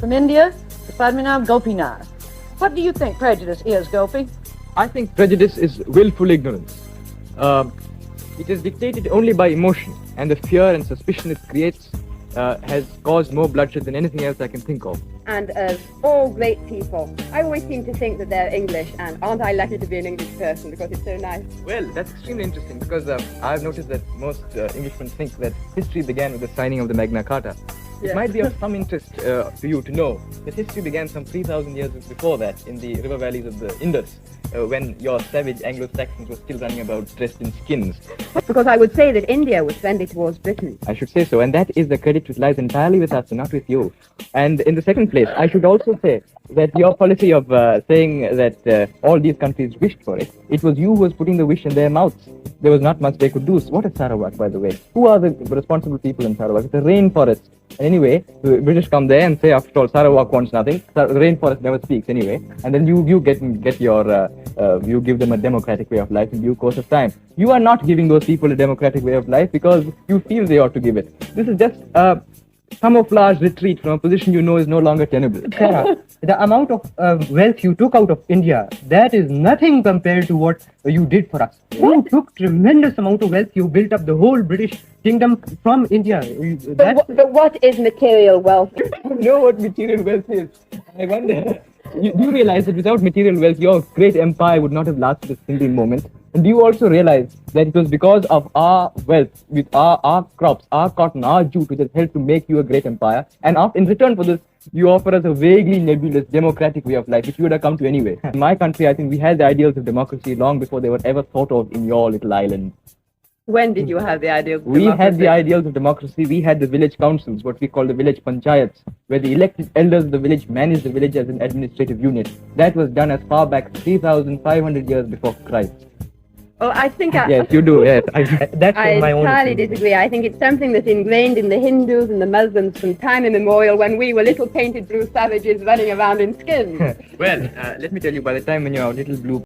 From India, to Padmanabh Gopinath. What do you think prejudice is, Gopi? I think prejudice is willful ignorance. It is dictated only by emotion, and the fear and suspicion it creates has caused more bloodshed than anything else I can think of. And as all great people, I always seem to think that they're English, and aren't I lucky to be an English person because it's so nice? Well, that's extremely interesting because I've noticed that most Englishmen think that history began with the signing of the Magna Carta. It Yeah. might be of some interest to you to know that history began some 3,000 years before that in the river valleys of the Indus, when your savage Anglo-Saxons were still running about dressed in skins. Because I would say that India was friendly towards Britain. I should say so, and that is the credit which lies entirely with us and not with you. And in the second place, I should also say that your policy of saying that all these countries wished for it, it was you who was putting the wish in their mouths. There was not much they could do. So what is Sarawak, by the way? Who are the responsible people in Sarawak? It's a rainforest. Anyway, the British come there and say, after all, Sarawak wants nothing. The rainforest never speaks anyway. And then you get your, you give them a democratic way of life in due course of time. You are not giving those people a democratic way of life because you feel they ought to give it. This is just a camouflage retreat from a position you know is no longer tenable. Sarah, the amount of wealth you took out of India, that is nothing compared to what you did for us. You took tremendous amount of wealth. You built up the whole British kingdom from India. But what is material wealth? You know what material wealth is. I wonder. Do you realize that without material wealth, your great empire would not have lasted a single moment? And do you also realize that it was because of our wealth, with our crops, our cotton, our jute, which has helped to make you a great empire? And in return for this, you offer us a vaguely nebulous democratic way of life, which you would have come to anyway. In my country, I think we had the ideals of democracy long before they were ever thought of in your little island. When did you have the idea of We democracy? had the ideals of democracy. We had the village councils, what we call the village panchayats, where the elected elders of the village managed the village as an administrative unit. That was done as far back 3,500 years before Christ. Oh, I think Yes, you do. Yes, That's I my own entirely opinion. disagree. I think it's something that's ingrained in the Hindus and the Muslims from time immemorial when we were little painted blue savages running around in skins. Well, let me tell you, by the time when you're a little blue